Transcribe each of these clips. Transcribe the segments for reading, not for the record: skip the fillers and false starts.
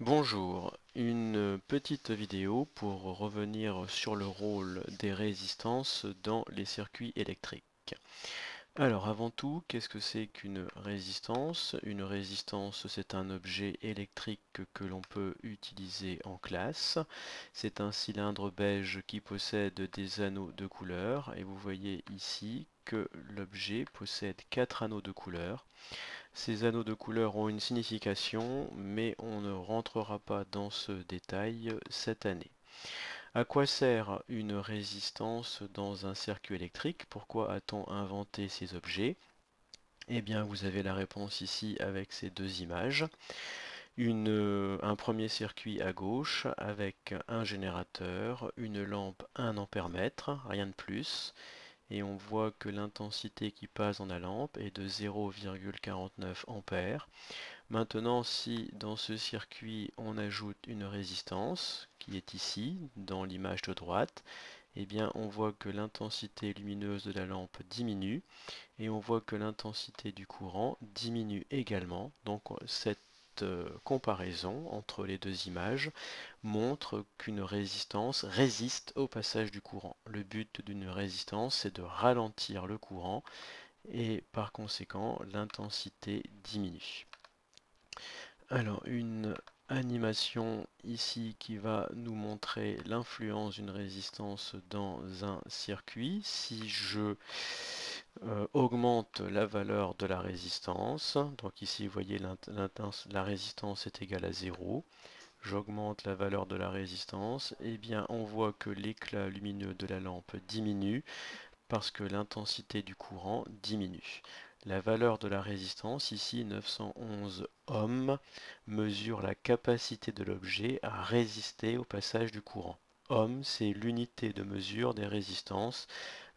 Bonjour, une petite vidéo pour revenir sur le rôle des résistances dans les circuits électriques. Alors avant tout, qu'est-ce que c'est qu'une résistance? Une résistance, c'est un objet électrique que l'on peut utiliser en classe. C'est un cylindre beige qui possède des anneaux de couleur et vous voyez ici que l'objet possède 4 anneaux de couleur. Ces anneaux de couleur ont une signification, mais on ne rentrera pas dans ce détail cette année. À quoi sert une résistance dans un circuit électrique? Pourquoi a-t-on inventé ces objets? Eh bien, vous avez la réponse ici avec ces deux images. Un premier circuit à gauche avec un générateur, une lampe 1 ampèremètre, rien de plus et on voit que l'intensité qui passe dans la lampe est de 0,49 ampères. Maintenant, si dans ce circuit on ajoute une résistance, qui est ici, dans l'image de droite, eh bien on voit que l'intensité lumineuse de la lampe diminue et on voit que l'intensité du courant diminue également. Donc cette comparaison entre les deux images montre qu'une résistance résiste au passage du courant. Le but d'une résistance, c'est de ralentir le courant et par conséquent l'intensité diminue. Alors une animation ici qui va nous montrer l'influence d'une résistance dans un circuit. Si je augmente la valeur de la résistance, donc ici vous voyez la résistance est égale à 0, j'augmente la valeur de la résistance, et bien on voit que l'éclat lumineux de la lampe diminue parce que l'intensité du courant diminue. La valeur de la résistance, ici 911 ohms, mesure la capacité de l'objet à résister au passage du courant. Ohm, c'est l'unité de mesure des résistances.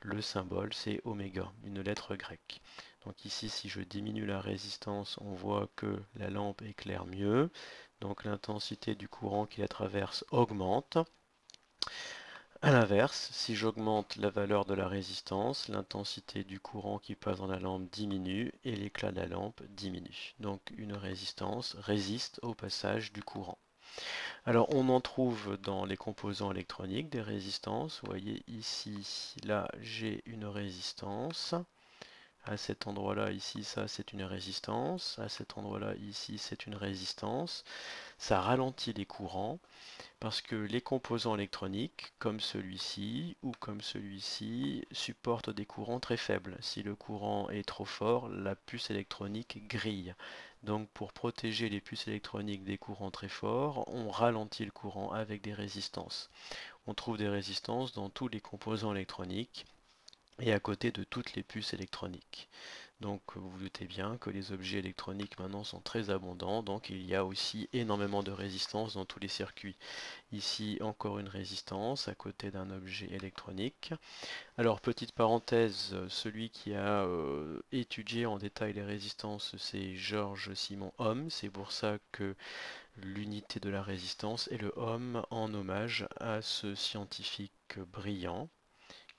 Le symbole, c'est oméga, une lettre grecque. Donc ici, si je diminue la résistance, on voit que la lampe éclaire mieux. Donc l'intensité du courant qui la traverse augmente. A l'inverse, si j'augmente la valeur de la résistance, l'intensité du courant qui passe dans la lampe diminue et l'éclat de la lampe diminue. Donc une résistance résiste au passage du courant. Alors on en trouve dans les composants électroniques des résistances. Vous voyez ici, là j'ai une résistance. À cet endroit-là, ici, ça c'est une résistance. À cet endroit-là, ici, c'est une résistance. Ça ralentit les courants. Parce que les composants électroniques, comme celui-ci ou comme celui-ci, supportent des courants très faibles. Si le courant est trop fort, la puce électronique grille. Donc pour protéger les puces électroniques des courants très forts, on ralentit le courant avec des résistances. On trouve des résistances dans tous les composants électroniques et à côté de toutes les puces électroniques. Donc vous vous doutez bien que les objets électroniques maintenant sont très abondants, donc il y a aussi énormément de résistance dans tous les circuits. Ici encore une résistance à côté d'un objet électronique. Alors petite parenthèse, celui qui a étudié en détail les résistances, c'est Georges Simon Ohm. C'est pour ça que l'unité de la résistance est le ohm en hommage à ce scientifique brillant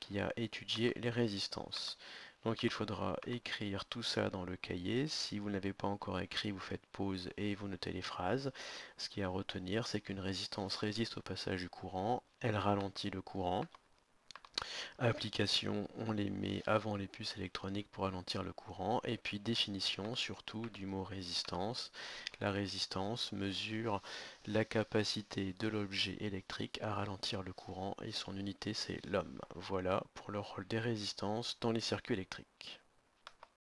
qui a étudié les résistances. Donc il faudra écrire tout ça dans le cahier. Si vous n'avez pas encore écrit, vous faites pause et vous notez les phrases. Ce qui est à retenir, c'est qu'une résistance résiste au passage du courant, elle ralentit le courant. Application, on les met avant les puces électroniques pour ralentir le courant. Et puis définition surtout du mot résistance. La résistance mesure la capacité de l'objet électrique à ralentir le courant et son unité c'est l'ohm. Voilà pour le rôle des résistances dans les circuits électriques.